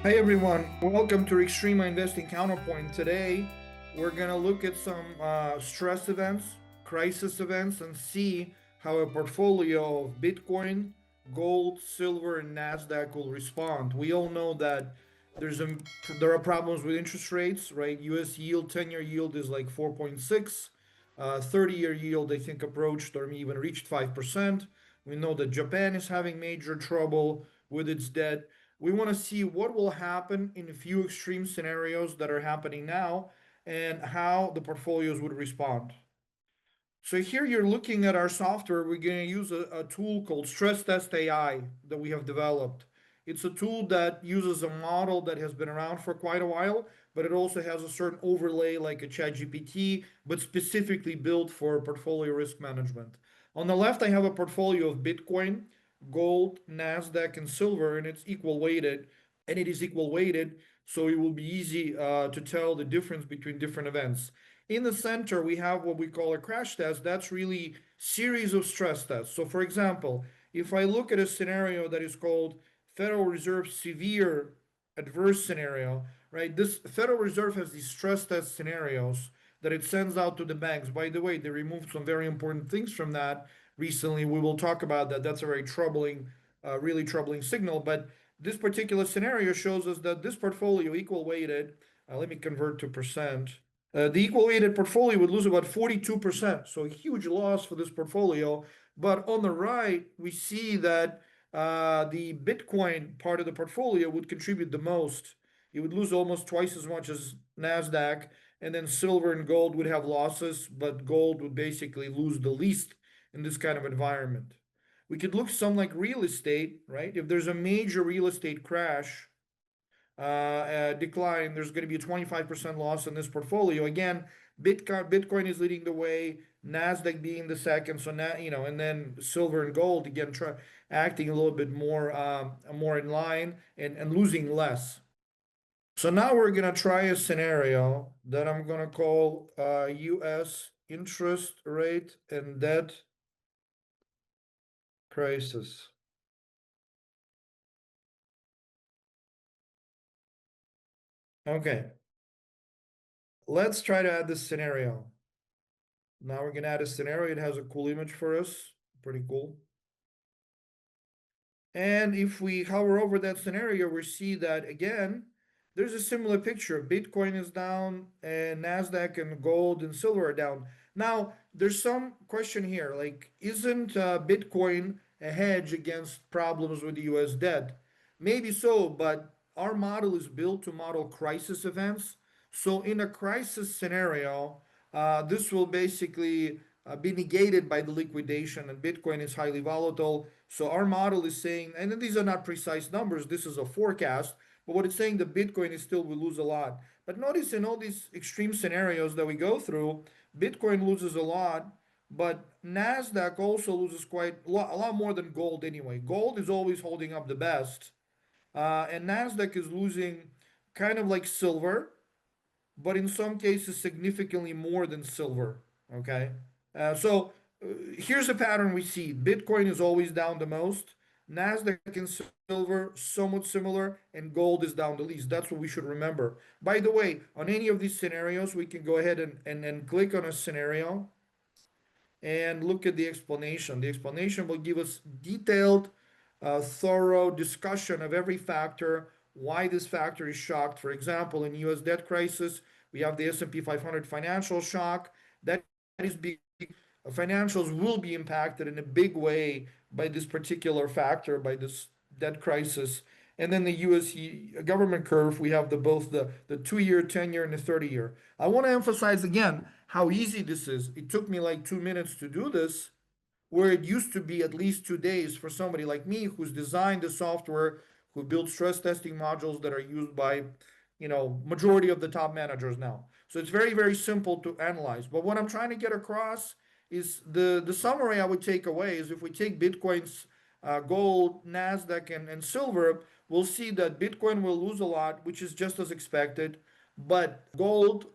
Hey everyone, welcome to Extreme Investing Counterpoint. Today, we're going to look at some stress events, crisis events, and see how a portfolio of Bitcoin, gold, silver, and Nasdaq will respond. We all know that there's a, there are problems with interest rates, right? US yield, 10-year yield is like 4.6. 30-year yield, I think, approached or even reached 5%. We know that Japan is having major trouble with its debt. We want to see what will happen in a few extreme scenarios that are happening now and how the portfolios would respond. So here you're looking at our software. We're going to use a tool called Stress Test AI that we have developed. It's a tool that uses a model that has been around for quite a while, but it also has a certain overlay like a ChatGPT, but specifically built for portfolio risk management. On the left, I have a portfolio of Bitcoin, gold, Nasdaq, and silver, and it's equal weighted. And it is equal weighted, so it will be easy to tell the difference between different events. In the center, we have what we call a crash test. That's really series of stress tests. So for example, if I look at a scenario that is called Federal Reserve severe adverse scenario, right? This Federal Reserve has these stress test scenarios that it sends out to the banks. By the way, they removed some very important things from that recently. We will talk about that. That's a very troubling, really troubling signal. But this particular scenario shows us that this portfolio equal weighted, let me convert to percent. The equal weighted portfolio would lose about 42%. So a huge loss for this portfolio. But on the right, we see that the Bitcoin part of the portfolio would contribute the most. It would lose almost twice as much as Nasdaq, and then silver and gold would have losses, but gold would basically lose the least in this kind of environment. We could look some like real estate, right? If there's a major real estate crash, decline, there's going to be a 25% loss in this portfolio. Again, Bitcoin is leading the way, Nasdaq being the second. So now, and then silver and gold again acting a little bit more in line and losing less. So now we're going to try a scenario that I'm going to call US interest rate and debt crisis. Okay, let's try to add this scenario. Now we're going to add a scenario. It has a cool image for us. Pretty cool. And if we hover over that scenario, we see that again, there's a similar picture. Bitcoin is down, and Nasdaq and gold and silver are down. Now, there's some question here, like, isn't Bitcoin a hedge against problems with the US debt? Maybe so, but our model is built to model crisis events. So in a crisis scenario, this will basically be negated by the liquidation, and Bitcoin is highly volatile. So our model is saying, and these are not precise numbers, this is a forecast, but what it's saying, the Bitcoin is still will lose a lot. But notice in all these extreme scenarios that we go through, Bitcoin loses a lot, but Nasdaq also loses quite a lot more than gold anyway. Gold is always holding up the best, and Nasdaq is losing kind of like silver, but in some cases significantly more than silver. Okay, so here's a pattern we see: Bitcoin is always down the most, Nasdaq and silver somewhat similar, and gold is down the least. That's what we should remember. By the way, on any of these scenarios, we can go ahead and click on a scenario and look at the explanation. The explanation will give us detailed, thorough discussion of every factor, why this factor is shocked. For example, in U.S. debt crisis, we have the S&P 500 financial shock. That is big. Financials will be impacted in a big way by this particular factor, by this debt crisis. And then the US government curve, we have both the 2-year, 10-year, and the 30-year. I want to emphasize again how easy this is. It took me like 2 minutes to do this, where it used to be at least 2 days for somebody like me who's designed the software, who built stress testing modules that are used by, majority of the top managers now. So it's very, very simple to analyze. But what I'm trying to get across is the summary I would take away is if we take Bitcoin's gold, Nasdaq, and silver, we'll see that Bitcoin will lose a lot, which is just as expected, but gold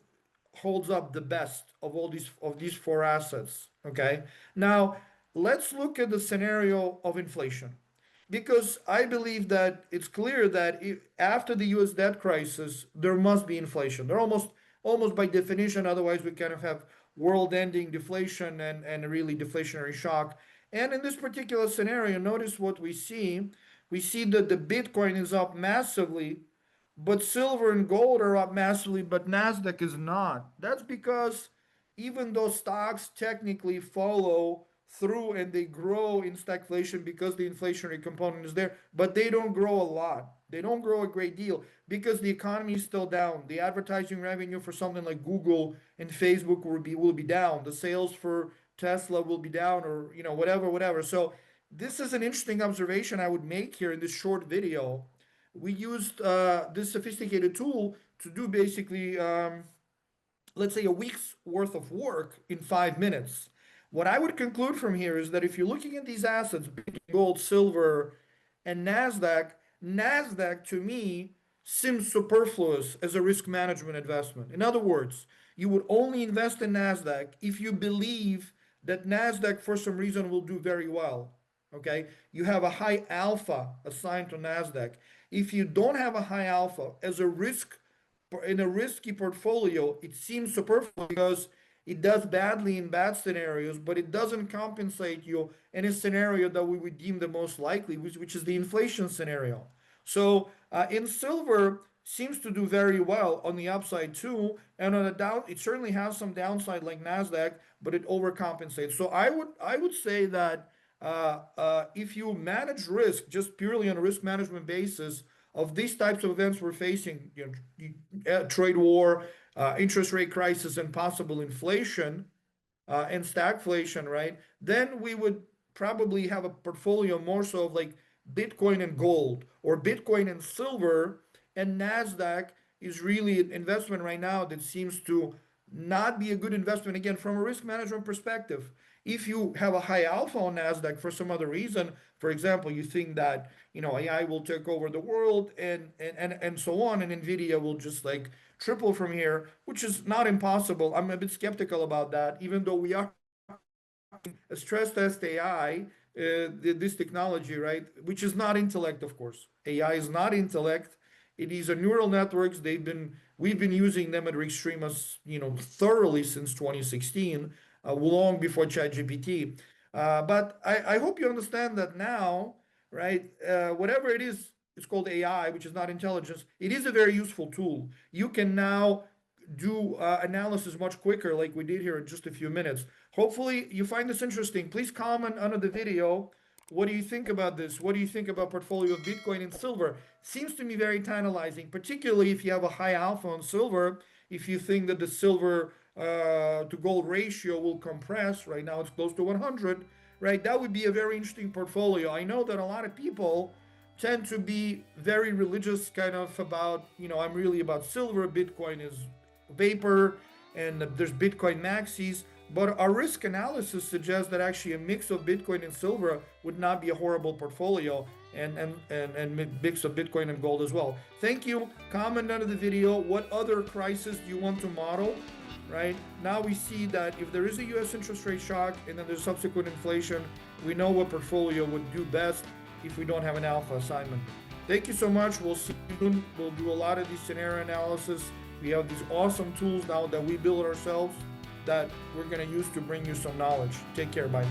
holds up the best of all these four assets. Okay, now let's look at the scenario of inflation. Because I believe that it's clear that after the U.S. debt crisis, there must be inflation. They're almost by definition. Otherwise, we kind of have world-ending deflation and a really deflationary shock. And in this particular scenario, notice what we see. We see that the Bitcoin is up massively, but silver and gold are up massively, but Nasdaq is not. That's because even though stocks technically follow through and they grow in stagflation because the inflationary component is there, but they don't grow a lot. They don't grow a great deal because the economy is still down. The advertising revenue for something like Google and Facebook will be down. The sales for Tesla will be down, or whatever. So this is an interesting observation I would make here in this short video. We used this sophisticated tool to do basically let's say a week's worth of work in 5 minutes. What I would conclude from here is that if you're looking at these assets, gold, silver, and Nasdaq to me seems superfluous as a risk management investment. In other words, you would only invest in Nasdaq if you believe that Nasdaq for some reason will do very well. Okay, you have a high alpha assigned to Nasdaq. If you don't have a high alpha as a risk in a risky portfolio, it seems superfluous because it does badly in bad scenarios, but it doesn't compensate you in a scenario that we would deem the most likely, which is the inflation scenario. So in silver seems to do very well on the upside too, and on the down, it certainly has some downside like Nasdaq, but it overcompensates. So I would say that if you manage risk just purely on a risk management basis of these types of events we're facing, trade war, interest rate crisis, and possible inflation and stagflation, right? Then we would probably have a portfolio more so of like Bitcoin and gold or Bitcoin and silver, and Nasdaq is really an investment right now that seems to not be a good investment again from a risk management perspective. If you have a high alpha on Nasdaq for some other reason, for example, you think that AI will take over the world and so on, and Nvidia will just like triple from here, which is not impossible. I'm a bit skeptical about that, even though we are a stress test AI, this technology, right? Which is not intellect, of course. AI is not intellect. It is a neural networks. We've been using them at Extremas, thoroughly since 2016, long before ChatGPT. But I hope you understand that now, right? Whatever it is, it's called AI, which is not intelligence. It is a very useful tool. You can now do analysis much quicker, like we did here in just a few minutes. Hopefully, you find this interesting. Please comment under the video. What do you think about this? What do you think about portfolio of Bitcoin and silver? Seems to me very tantalizing, particularly if you have a high alpha on silver. If you think that the silver to gold ratio will compress, right now it's close to 100, right? That would be a very interesting portfolio. I know that a lot of people tend to be very religious, kind of about, I'm really about silver. Bitcoin is vapor, and there's Bitcoin maxis. But our risk analysis suggests that actually a mix of Bitcoin and silver would not be a horrible portfolio, and mix of Bitcoin and gold as well. Thank you. Comment under the video. What other crisis do you want to model? Right now, we see that if there is a U.S. interest rate shock and then there's subsequent inflation, we know what portfolio would do best if we don't have an alpha assignment. Thank you so much. We'll see you soon. We'll do a lot of these scenario analysis. We have these awesome tools now that we build ourselves that we're going to use to bring you some knowledge. Take care. Bye.